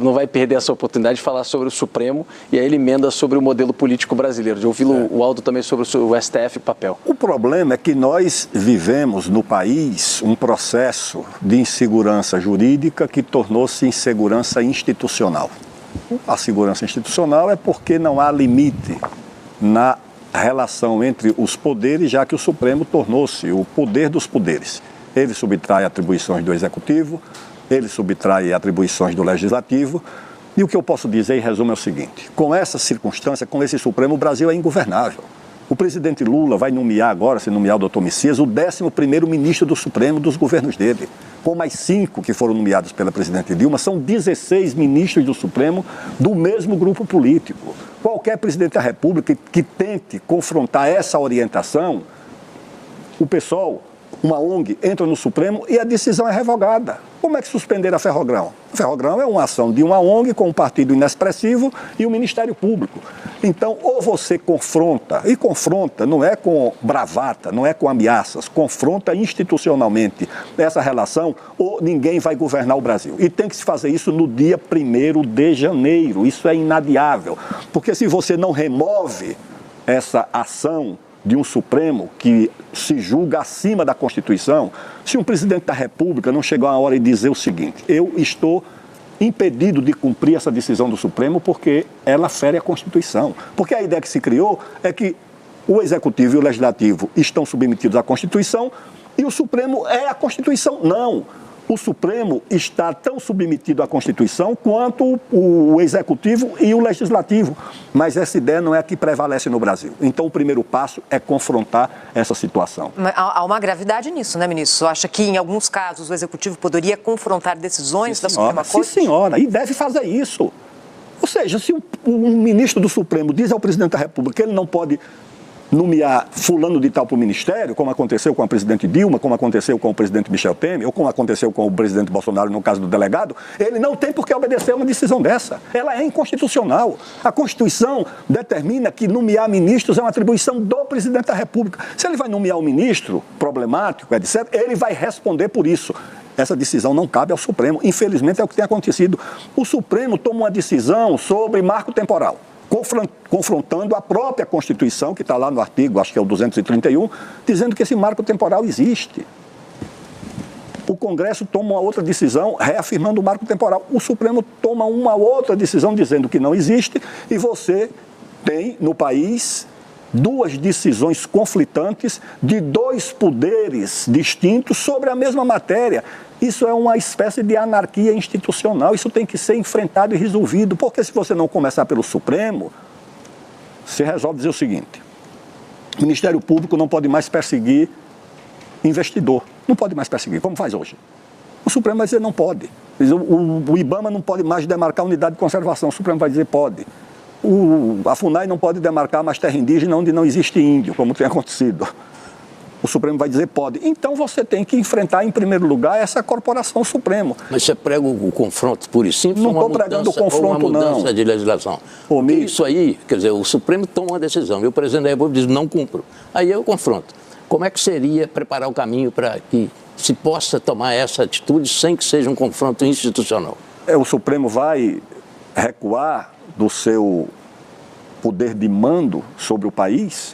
não vai perder essa oportunidade de falar sobre o Supremo e aí ele emenda sobre o modelo político brasileiro. De ouvir o Aldo também sobre o STF e papel. O problema é que nós vivemos no país um processo de insegurança jurídica que tornou-se insegurança institucional. A segurança institucional é porque não há limite na relação entre os poderes, já que o Supremo tornou-se o poder dos poderes. Ele subtrai atribuições do Executivo, ele subtrai atribuições do Legislativo, e o que eu posso dizer em resumo é o seguinte: com essa circunstância, com esse Supremo, o Brasil é ingovernável. O presidente Lula vai nomear agora, se nomear o doutor Messias, o 11º ministro do Supremo dos governos dele. Com mais 5 que foram nomeados pela presidente Dilma, são 16 ministros do Supremo do mesmo grupo político. Qualquer presidente da República que tente confrontar essa orientação, o PSOL, uma ONG, entra no Supremo e a decisão é revogada. Como é que suspenderam a Ferrogrão? A Ferrogrão é uma ação de uma ONG com um partido inexpressivo e o Ministério Público. Então, ou você confronta, e confronta não é com bravata, não é com ameaças, confronta institucionalmente essa relação, ou ninguém vai governar o Brasil. E tem que se fazer isso no dia 1º de janeiro. Isso é inadiável. Porque se você não remove essa ação de um Supremo que se julga acima da Constituição, se um presidente da República não chegar a hora e dizer o seguinte: eu estou impedido de cumprir essa decisão do Supremo porque ela fere a Constituição. Porque a ideia que se criou é que o Executivo e o Legislativo estão submetidos à Constituição e o Supremo é a Constituição. Não. O Supremo está tão submetido à Constituição quanto o Executivo e o Legislativo. Mas essa ideia não é a que prevalece no Brasil. Então, o primeiro passo é confrontar essa situação. Mas há uma gravidade nisso, né, ministro? Você acha que, em alguns casos, o Executivo poderia confrontar decisões da Suprema Corte? Sim, senhora, e deve fazer isso. Ou seja, se um ministro do Supremo diz ao presidente da República que ele não pode nomear fulano de tal para o ministério, como aconteceu com a presidente Dilma, como aconteceu com o presidente Michel Temer, ou como aconteceu com o presidente Bolsonaro no caso do delegado, ele não tem por que obedecer a uma decisão dessa. Ela é inconstitucional. A Constituição determina que nomear ministros é uma atribuição do presidente da República. Se ele vai nomear um ministro problemático, etc., ele vai responder por isso. Essa decisão não cabe ao Supremo. Infelizmente é o que tem acontecido. O Supremo toma uma decisão sobre marco temporal, confrontando a própria Constituição, que está lá no artigo, acho que é o 231, dizendo que esse marco temporal existe. O Congresso toma uma outra decisão reafirmando o marco temporal. O Supremo toma uma outra decisão dizendo que não existe, e você tem no país duas decisões conflitantes de dois poderes distintos sobre a mesma matéria. Isso é uma espécie de anarquia institucional, isso tem que ser enfrentado e resolvido, porque se você não começar pelo Supremo, você resolve dizer o seguinte: o Ministério Público não pode mais perseguir investidor, não pode mais perseguir, como faz hoje. O Supremo vai dizer não pode. O IBAMA não pode mais demarcar unidade de conservação, o Supremo vai dizer pode. A FUNAI não pode demarcar mais terra indígena onde não existe índio, como tem acontecido. O Supremo vai dizer pode. Então você tem que enfrentar, em primeiro lugar, essa corporação Supremo. Mas você prega o confronto puro e simples? Não estou pregando o confronto, não. Uma mudança de legislação. Isso aí, quer dizer, o Supremo toma uma decisão e o presidente da República diz não cumpro. Aí eu confronto. Como é que seria preparar o caminho para que se possa tomar essa atitude sem que seja um confronto institucional? O Supremo vai recuar do seu poder de mando sobre o país,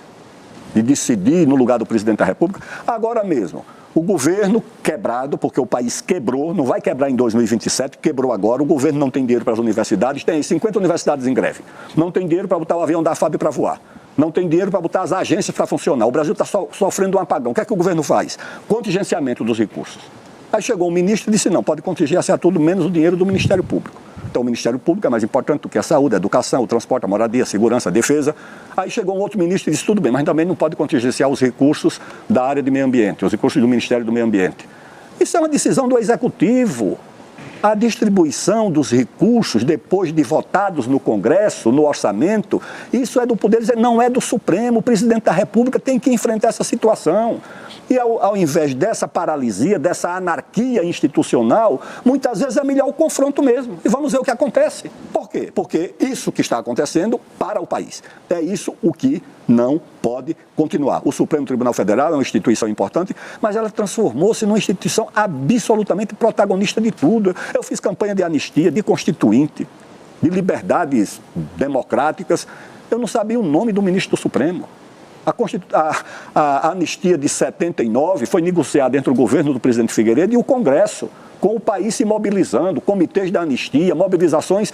de decidir no lugar do presidente da República. Agora mesmo, o governo quebrado, porque o país quebrou, não vai quebrar em 2027, quebrou agora, o governo não tem dinheiro para as universidades, tem 50 universidades em greve, não tem dinheiro para botar o avião da FAB para voar, não tem dinheiro para botar as agências para funcionar, o Brasil está sofrendo um apagão. O que é que o governo faz? Contingenciamento dos recursos. Aí chegou um ministro e disse, não, pode contingenciar tudo menos o dinheiro do Ministério Público. Então, o Ministério Público é mais importante do que a saúde, a educação, o transporte, a moradia, a segurança, a defesa. Aí chegou um outro ministro e disse, tudo bem, mas também não pode contingenciar os recursos da área de meio ambiente, os recursos do Ministério do Meio Ambiente. Isso é uma decisão do Executivo. A distribuição dos recursos, depois de votados no Congresso, no orçamento, isso é do Poder, não é do Supremo. O presidente da República tem que enfrentar essa situação. E ao invés dessa paralisia, dessa anarquia institucional, muitas vezes é melhor o confronto mesmo. E vamos ver o que acontece. Por quê? Porque isso que está acontecendo para o país. É isso o que não pode continuar. O Supremo Tribunal Federal é uma instituição importante, mas ela transformou-se numa instituição absolutamente protagonista de tudo. Eu fiz campanha de anistia, de constituinte, de liberdades democráticas. Eu não sabia o nome do ministro do Supremo. A anistia de 79 foi negociada entre o governo do presidente Figueiredo e o Congresso, com o país se mobilizando, comitês da anistia, mobilizações.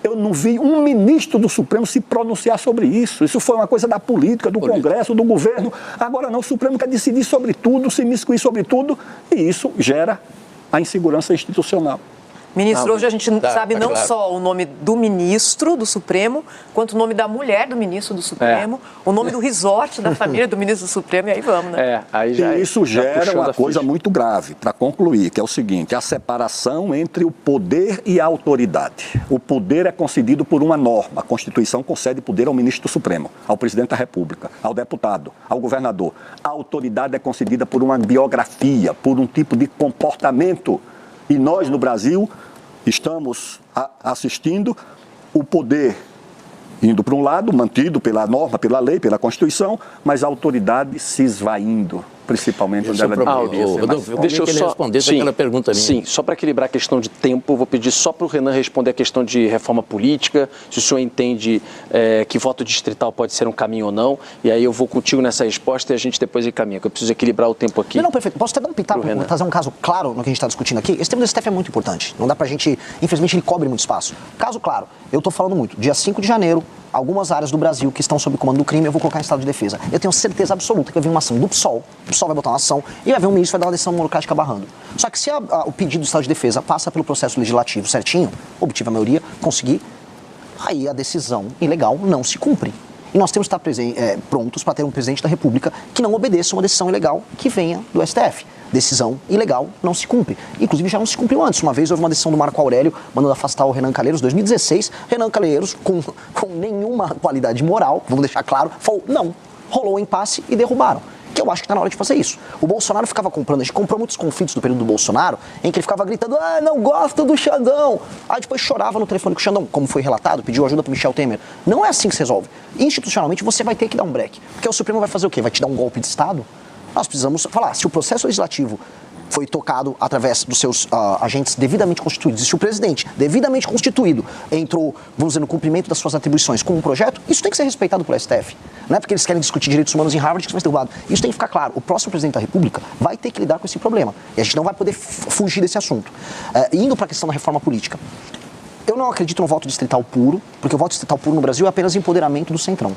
Eu não vi um ministro do Supremo se pronunciar sobre isso. Isso foi uma coisa da política, do Congresso, do governo. Agora não, o Supremo quer decidir sobre tudo, se imiscuir sobre tudo, e isso gera a insegurança institucional. Ministro, hoje a gente sabe não só o nome do ministro do Supremo, quanto o nome da mulher do ministro do Supremo, o nome do resort da família do ministro do Supremo, e aí vamos, né? E isso gera uma coisa muito grave, para concluir, que é o seguinte, a separação entre o poder e a autoridade. O poder é concedido por uma norma, a Constituição concede poder ao ministro do Supremo, ao presidente da República, ao deputado, ao governador. A autoridade é concedida por uma biografia, por um tipo de comportamento. E nós, no Brasil, estamos assistindo o poder indo para um lado, mantido pela norma, pela lei, pela Constituição, mas a autoridade se esvaindo, principalmente onde ela deveria ser mais. Deixa eu só responder aquela pergunta minha. Sim, só para equilibrar a questão de tempo, vou pedir só para o Renan responder a questão de reforma política, se o senhor entende que voto distrital pode ser um caminho ou não, e aí eu vou contigo nessa resposta e a gente depois encaminha, que eu preciso equilibrar o tempo aqui. Não, perfeito. Posso até dar um pitaco, trazer um caso claro no que a gente está discutindo aqui? Esse tema do STF é muito importante. Não dá pra gente, infelizmente, ele cobre muito espaço. Caso claro, eu estou falando muito. Dia 5 de janeiro, algumas áreas do Brasil que estão sob comando do crime, eu vou colocar em estado de defesa. Eu tenho certeza absoluta que vai vir uma ação do PSOL, o PSOL vai botar uma ação e vai vir um ministro que vai dar uma decisão monocrática barrando. Só que se o pedido do estado de defesa passa pelo processo legislativo certinho, obtive a maioria, conseguir, aí a decisão ilegal não se cumpre. E nós temos que estar prontos para ter um presidente da República que não obedeça uma decisão ilegal que venha do STF. Decisão ilegal não se cumpre. Inclusive já não se cumpriu antes. Uma vez houve uma decisão do Marco Aurélio mandando afastar o Renan Calheiros, 2016. Renan Calheiros, com nenhuma qualidade moral, vamos deixar claro, falou não. Rolou um impasse e derrubaram. Que eu acho que está na hora de fazer isso. O Bolsonaro ficava comprando, a gente comprou muitos conflitos do período do Bolsonaro, em que ele ficava gritando, não gosto do Xandão. Aí depois chorava no telefone com o Xandão, como foi relatado, pediu ajuda para Michel Temer. Não é assim que se resolve. Institucionalmente você vai ter que dar um break. Porque o Supremo vai fazer o quê? Vai te dar um golpe de Estado? Nós precisamos falar, se o processo legislativo foi tocado através dos seus agentes devidamente constituídos, e se o presidente, devidamente constituído, entrou, vamos dizer, no cumprimento das suas atribuições com um projeto, isso tem que ser respeitado pelo STF. Não é porque eles querem discutir direitos humanos em Harvard que isso vai ser derrubado. Isso tem que ficar claro. O próximo presidente da República vai ter que lidar com esse problema. E a gente não vai poder fugir desse assunto. Indo para a questão da reforma política. Eu não acredito no voto distrital puro, porque o voto distrital puro no Brasil é apenas empoderamento do centrão.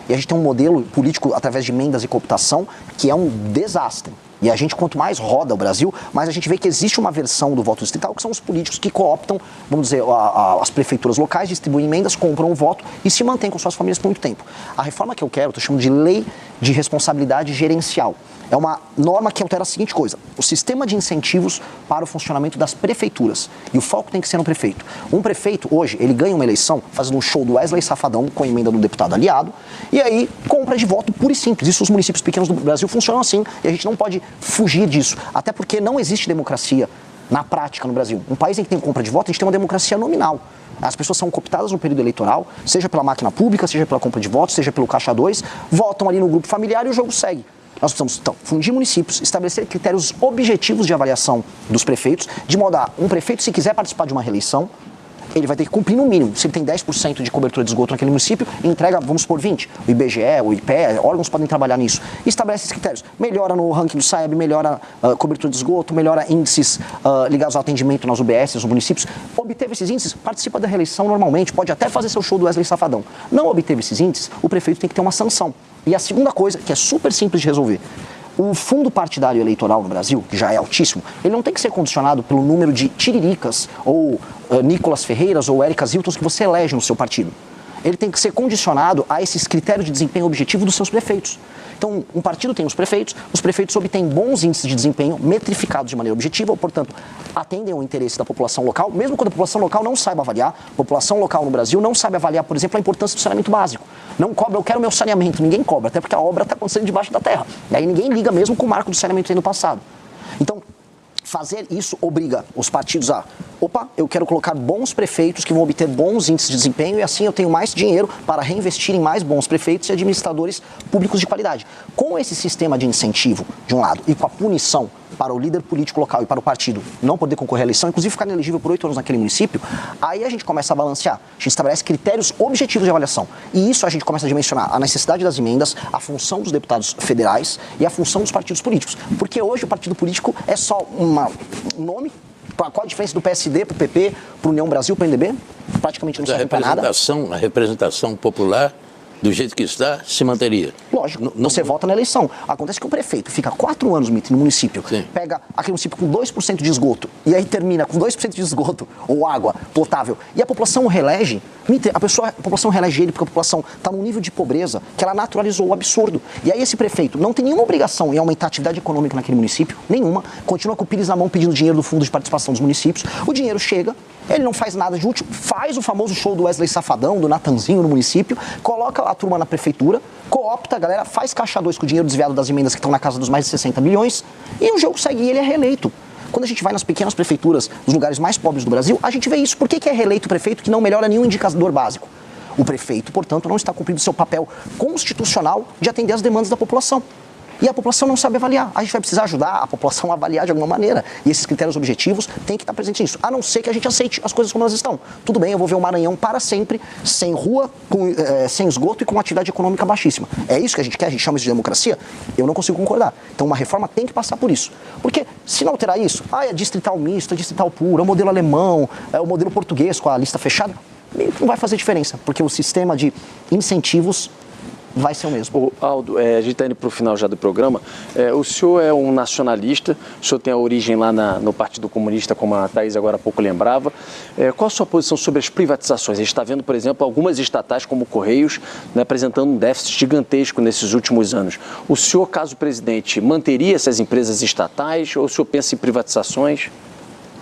E a gente tem um modelo político através de emendas e cooptação que é um desastre. E a gente, quanto mais roda o Brasil, mais a gente vê que existe uma versão do voto distrital, que são os políticos que cooptam, vamos dizer, as prefeituras locais, distribuem emendas, compram o voto e se mantêm com suas famílias por muito tempo. A reforma que eu quero, eu estou chamando de lei de responsabilidade gerencial. É uma norma que altera a seguinte coisa: o sistema de incentivos para o funcionamento das prefeituras. E o foco tem que ser no prefeito. Um prefeito, hoje, ele ganha uma eleição fazendo um show do Wesley Safadão com a emenda do deputado aliado, e aí compra de voto puro e simples. Isso os municípios pequenos do Brasil funcionam assim, e a gente não pode fugir disso. Até porque não existe democracia na prática no Brasil. Um país em que tem compra de voto, a gente tem uma democracia nominal. As pessoas são cooptadas no período eleitoral, seja pela máquina pública, seja pela compra de votos, seja pelo Caixa 2, votam ali no grupo familiar e o jogo segue. Nós precisamos, então, fundir municípios, estabelecer critérios objetivos de avaliação dos prefeitos, de modo a um prefeito, se quiser participar de uma reeleição, ele vai ter que cumprir no mínimo. Se ele tem 10% de cobertura de esgoto naquele município, entrega, vamos supor, 20%. O IBGE, o IPE, órgãos podem trabalhar nisso. E estabelece esses critérios. Melhora no ranking do SAEB, melhora a cobertura de esgoto, melhora índices ligados ao atendimento nas UBS, nos municípios. Obteve esses índices, participa da reeleição normalmente, pode até fazer seu show do Wesley Safadão. Não obteve esses índices, o prefeito tem que ter uma sanção. E a segunda coisa, que é super simples de resolver, o fundo partidário eleitoral no Brasil, que já é altíssimo, ele não tem que ser condicionado pelo número de tiriricas ou Nicolas Ferreiras ou Éricas Hiltons que você elege no seu partido. Ele tem que ser condicionado a esses critérios de desempenho objetivo dos seus prefeitos. Então, um partido tem os prefeitos obtêm bons índices de desempenho metrificados de maneira objetiva, portanto, atendem ao interesse da população local, mesmo quando a população local não saiba avaliar. A população local no Brasil não sabe avaliar, por exemplo, a importância do saneamento básico. Não cobra, eu quero meu saneamento, ninguém cobra, até porque a obra está acontecendo debaixo da terra. E aí ninguém liga mesmo com o marco do saneamento aí no passado. Então, fazer isso obriga os partidos a, eu quero colocar bons prefeitos que vão obter bons índices de desempenho e assim eu tenho mais dinheiro para reinvestir em mais bons prefeitos e administradores públicos de qualidade. Com esse sistema de incentivo, de um lado, e com a punição para o líder político local e para o partido não poder concorrer à eleição, inclusive ficar inelegível por 8 anos naquele município, aí a gente começa a balancear, a gente estabelece critérios objetivos de avaliação. E isso a gente começa a dimensionar a necessidade das emendas, a função dos deputados federais e a função dos partidos políticos. Porque hoje o partido político é só um nome. Qual a diferença do PSD para o PP, para o União Brasil, para o MDB? Praticamente não serve para nada. A representação popular, do jeito que está, se manteria. Lógico, você vota na eleição. Acontece que o prefeito fica 4 anos no município, Sim. pega aquele município com 2% de esgoto, e aí termina com 2% de esgoto, ou água potável, e a população reelege, a população reelege ele porque a população está num nível de pobreza que ela naturalizou o absurdo. E aí esse prefeito não tem nenhuma obrigação em aumentar a atividade econômica naquele município, nenhuma, continua com o pires na mão pedindo dinheiro do fundo de participação dos municípios, o dinheiro chega, ele não faz nada de útil, faz o famoso show do Wesley Safadão, do Natanzinho no município, coloca a turma na prefeitura, coopta a galera, faz caixa 2 com o dinheiro desviado das emendas que estão na casa dos mais de 60 milhões e o jogo segue e ele é reeleito. Quando a gente vai nas pequenas prefeituras, nos lugares mais pobres do Brasil, a gente vê isso. Por que é reeleito o prefeito que não melhora nenhum indicador básico? O prefeito, portanto, não está cumprindo seu papel constitucional de atender às demandas da população. E a população não sabe avaliar. A gente vai precisar ajudar a população a avaliar de alguma maneira. E esses critérios objetivos têm que estar presentes nisso. A não ser que a gente aceite as coisas como elas estão. Tudo bem, eu vou ver o Maranhão para sempre, sem rua, sem esgoto e com atividade econômica baixíssima. É isso que a gente quer? A gente chama isso de democracia? Eu não consigo concordar. Então uma reforma tem que passar por isso. Porque se não alterar isso, é distrital misto, é distrital puro, é o modelo alemão, é o modelo português com a lista fechada, não vai fazer diferença. Porque o sistema de incentivos vai ser o mesmo. Aldo, a gente está indo para o final já do programa. O senhor é um nacionalista, o senhor tem a origem lá no Partido Comunista, como a Thaís agora há pouco lembrava. Qual a sua posição sobre as privatizações? A gente está vendo, por exemplo, algumas estatais como o Correios, né, apresentando um déficit gigantesco nesses últimos anos. O senhor, caso presidente, manteria essas empresas estatais ou o senhor pensa em privatizações?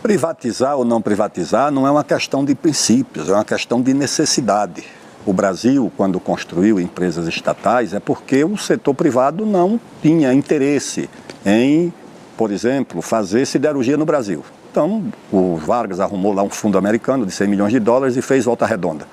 Privatizar ou não privatizar não é uma questão de princípios, é uma questão de necessidade. O Brasil, quando construiu empresas estatais, é porque o setor privado não tinha interesse em, por exemplo, fazer siderurgia no Brasil. Então, o Vargas arrumou lá um fundo americano de 100 milhões de dólares e fez Volta Redonda.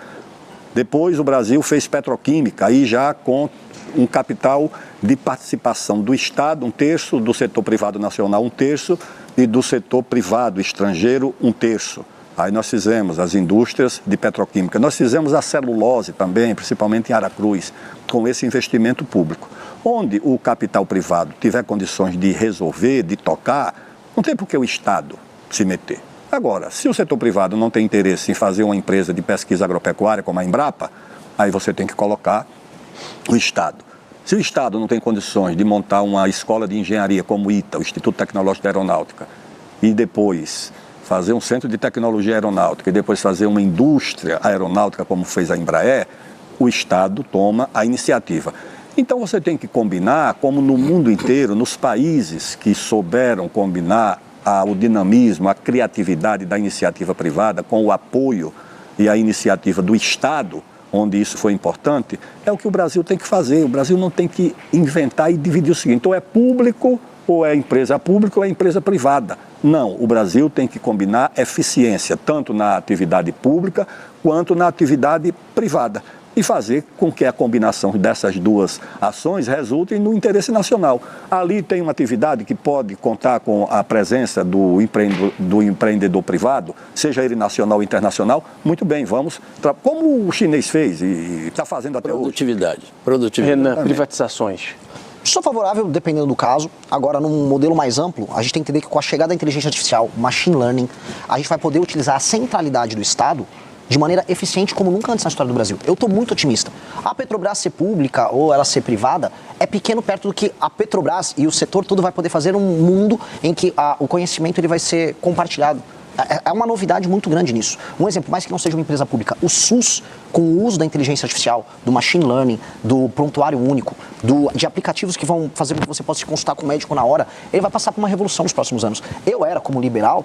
Depois, o Brasil fez petroquímica, aí já com um capital de participação do Estado, 1/3, do setor privado nacional, 1/3, e do setor privado estrangeiro, 1/3. Aí nós fizemos as indústrias de petroquímica, nós fizemos a celulose também, principalmente em Aracruz, com esse investimento público. Onde o capital privado tiver condições de resolver, de tocar, não tem por que o Estado se meter. Agora, se o setor privado não tem interesse em fazer uma empresa de pesquisa agropecuária como a Embrapa, aí você tem que colocar o Estado. Se o Estado não tem condições de montar uma escola de engenharia como o ITA, o Instituto Tecnológico da Aeronáutica, e depois fazer um centro de tecnologia aeronáutica e depois fazer uma indústria aeronáutica como fez a Embraer, o Estado toma a iniciativa. Então você tem que combinar, como no mundo inteiro, nos países que souberam combinar o dinamismo, a criatividade da iniciativa privada com o apoio e a iniciativa do Estado, onde isso foi importante, é o que o Brasil tem que fazer. O Brasil não tem que inventar e dividir o seguinte, ou é público, ou é empresa pública, ou é empresa privada. Não, o Brasil tem que combinar eficiência, tanto na atividade pública quanto na atividade privada. e fazer com que a combinação dessas duas ações resulte no interesse nacional. Ali tem uma atividade que pode contar com a presença do empreendedor privado, seja ele nacional ou internacional, muito bem, vamos, como o chinês fez e está fazendo até Produtividade. Renan, privatizações. Sou favorável, dependendo do caso. Agora, num modelo mais amplo, a gente tem que entender que com a chegada da inteligência artificial, machine learning, a gente vai poder utilizar a centralidade do Estado de maneira eficiente como nunca antes na história do Brasil. Eu estou muito otimista. A Petrobras ser pública ou ela ser privada é pequeno perto do que a Petrobras e o setor todo vai poder fazer num mundo em que o conhecimento ele vai ser compartilhado. É uma novidade muito grande nisso. Um exemplo, mais que não seja uma empresa pública, o SUS, com o uso da inteligência artificial, do machine learning, do prontuário único, de aplicativos que vão fazer com que você possa se consultar com o médico na hora, ele vai passar por uma revolução nos próximos anos. Eu era, como liberal,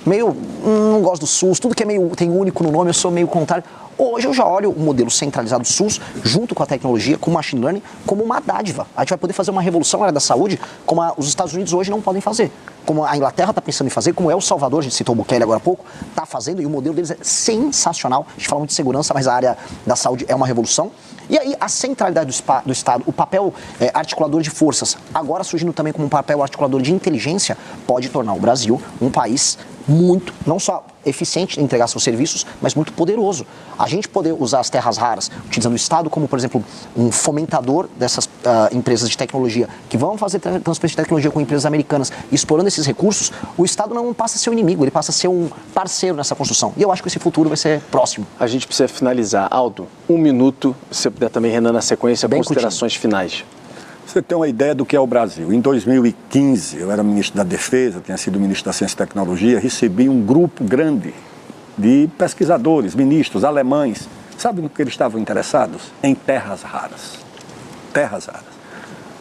não gosto do SUS, tudo que é tem único no nome, eu sou meio contrário. Hoje eu já olho o modelo centralizado do SUS, junto com a tecnologia, com o machine learning, como uma dádiva. A gente vai poder fazer uma revolução na área da saúde, como os Estados Unidos hoje não podem fazer. Como a Inglaterra está pensando em fazer, como El Salvador, a gente citou o Bukele agora há pouco, está fazendo, e o modelo deles é sensacional. A gente fala muito de segurança, mas a área da saúde é uma revolução. E aí a centralidade do Estado, o papel articulador de forças, agora surgindo também como um papel articulador de inteligência, pode tornar o Brasil um país muito, não só eficiente em entregar seus serviços, mas muito poderoso. A gente poder usar as terras raras, utilizando o Estado como, por exemplo, um fomentador dessas empresas de tecnologia, que vão fazer transferência de tecnologia com empresas americanas, explorando esses recursos, o Estado não passa a ser um inimigo, ele passa a ser um parceiro nessa construção. E eu acho que esse futuro vai ser próximo. A gente precisa finalizar. Aldo, 1 minuto, se você puder também, Renan, na sequência, Bem considerações finais. Você tem uma ideia do que é o Brasil. Em 2015, eu era ministro da Defesa, tinha sido ministro da Ciência e Tecnologia, recebi um grupo grande de pesquisadores, ministros, alemães. Sabe no que eles estavam interessados? Em terras raras. Terras raras.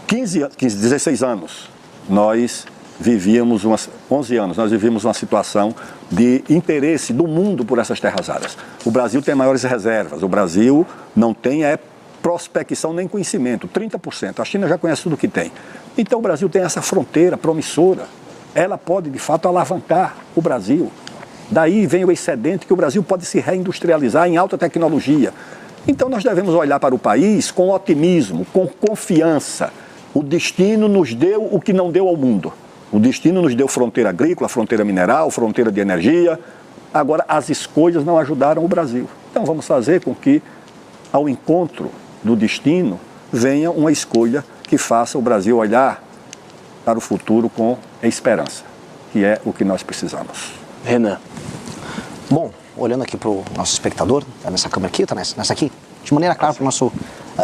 16 anos, nós vivíamos 11 anos, nós vivíamos uma situação de interesse do mundo por essas terras raras. O Brasil tem maiores reservas, o Brasil não tem prospecção nem conhecimento, 30%. A China já conhece tudo o que tem. Então o Brasil tem essa fronteira promissora. Ela pode, de fato, alavancar o Brasil. Daí vem o excedente que o Brasil pode se reindustrializar em alta tecnologia. Então nós devemos olhar para o país com otimismo, com confiança. O destino nos deu o que não deu ao mundo. O destino nos deu fronteira agrícola, fronteira mineral, fronteira de energia. Agora, as escolhas não ajudaram o Brasil. Então vamos fazer com que, ao encontro do destino, venha uma escolha que faça o Brasil olhar para o futuro com esperança, que é o que nós precisamos. Renan. Bom, olhando aqui para o nosso espectador, tá nessa câmera aqui, tá nessa aqui, de maneira clara para o nosso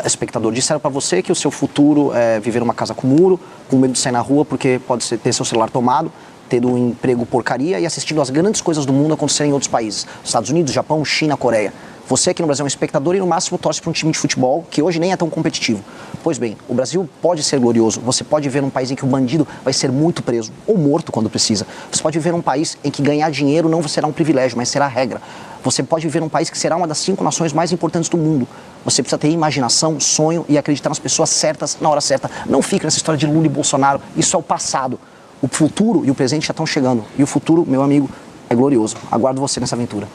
espectador, disseram para você que o seu futuro é viver numa casa com muro, com medo de sair na rua porque pode ter seu celular tomado, tendo um emprego porcaria e assistindo as grandes coisas do mundo acontecerem em outros países, Estados Unidos, Japão, China, Coreia. Você aqui no Brasil é um espectador e no máximo torce para um time de futebol que hoje nem é tão competitivo. Pois bem, o Brasil pode ser glorioso. Você pode viver num país em que o bandido vai ser muito preso ou morto quando precisa. Você pode viver num país em que ganhar dinheiro não será um privilégio, mas será a regra. Você pode viver num país que será uma das 5 nações mais importantes do mundo. Você precisa ter imaginação, sonho e acreditar nas pessoas certas na hora certa. Não fique nessa história de Lula e Bolsonaro. Isso é o passado. O futuro e o presente já estão chegando. E o futuro, meu amigo, é glorioso. Aguardo você nessa aventura.